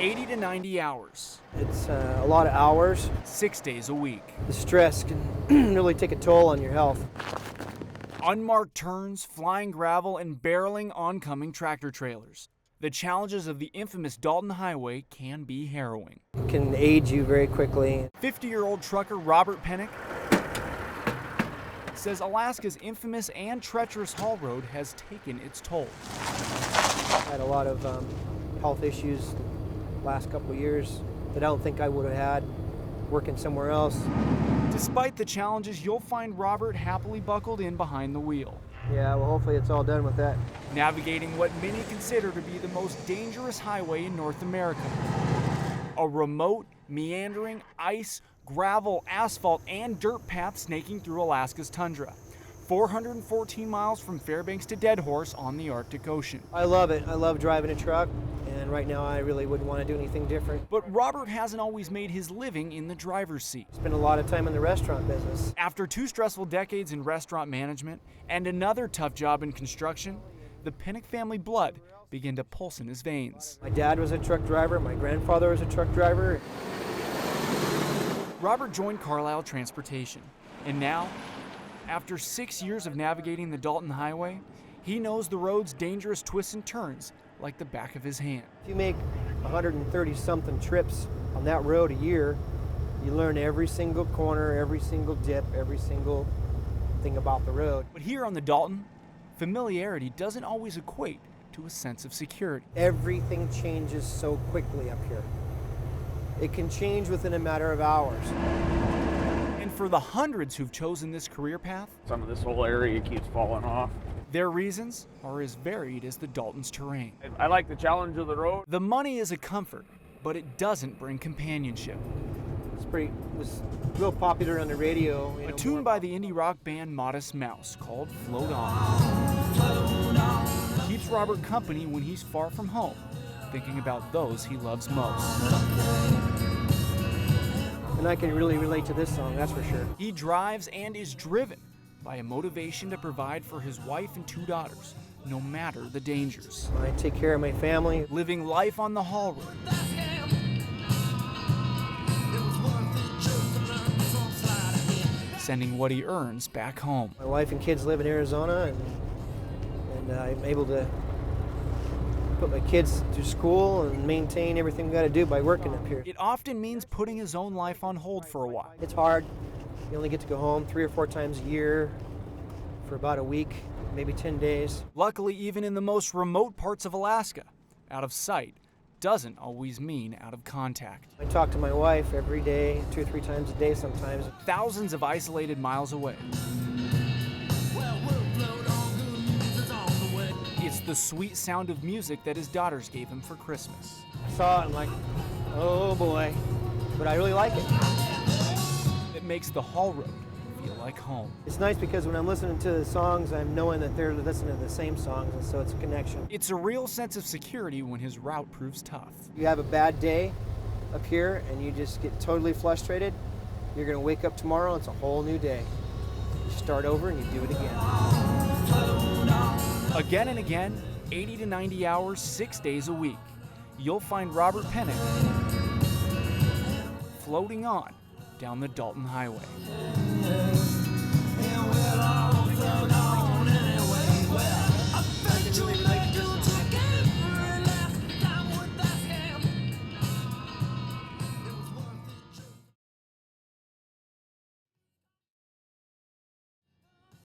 80 to 90 hours. It's a lot of hours. 6 days a week. The stress can really take a toll on your health. Unmarked turns, flying gravel, and barreling oncoming tractor trailers. The challenges of the infamous Dalton Highway can be harrowing. It can age you very quickly. 50-year-old trucker Robert Pennick says Alaska's infamous and treacherous haul road has taken its toll. I had a lot of health issues the last couple of years that I don't think I would have had working somewhere else. Despite the challenges, you'll find Robert happily buckled in behind the wheel. Yeah, well, hopefully it's all done with that. Navigating what many consider to be the most dangerous highway in North America. A remote, meandering, ice, gravel, asphalt, and dirt path snaking through Alaska's tundra. 414 miles from Fairbanks to Deadhorse on the Arctic Ocean. I love it. I love driving a truck, and right now I really wouldn't want to do anything different. But Robert hasn't always made his living in the driver's seat. Spent a lot of time in the restaurant business. After 2 stressful decades in restaurant management and another tough job in construction, the Pennick family blood began to pulse in his veins. My dad was a truck driver. My grandfather was a truck driver. Robert joined Carlisle Transportation, and now, after 6 years of navigating the Dalton Highway, he knows the road's dangerous twists and turns like the back of his hand. If you make 130-something trips on that road a year, you learn every single corner, every single dip, every single thing about the road. But here on the Dalton, familiarity doesn't always equate to a sense of security. Everything changes so quickly up here. It can change within a matter of hours. And for the hundreds who've chosen this career path, some of this whole area keeps falling off. Their reasons are as varied as the Dalton's terrain. I like the challenge of the road. The money is a comfort, but it doesn't bring companionship. It was real popular on the radio. A tune by the indie rock band Modest Mouse called Float On. Keeps Robert company when he's far from home, thinking about those he loves most. And I can really relate to this song, that's for sure. He drives and is driven by a motivation to provide for his wife and 2 daughters, no matter the dangers. I take care of my family. Living life on the haul road. Sending what he earns back home. My wife and kids live in Arizona, and I'm able to put my kids through school and maintain everything we got to do by working up here. It often means putting his own life on hold for a while. It's hard. You only get to go home 3 or 4 times a year for about a week, maybe 10 days. Luckily, even in the most remote parts of Alaska, out of sight doesn't always mean out of contact. I talk to my wife every day, 2 or 3 times a day sometimes. Thousands of isolated miles away. It's the sweet sound of music that his daughters gave him for Christmas. I saw it and I'm like, oh boy, but I really like it. It makes the haul road feel like home. It's nice because when I'm listening to the songs, I'm knowing that they're listening to the same songs, and so it's a connection. It's a real sense of security when his route proves tough. You have a bad day up here and you just get totally frustrated, you're going to wake up tomorrow, it's a whole new day. You start over and you do it again. Again and again, 80 to 90 hours, 6 days a week. You'll find Robert Pennick floating on down the Dalton Highway.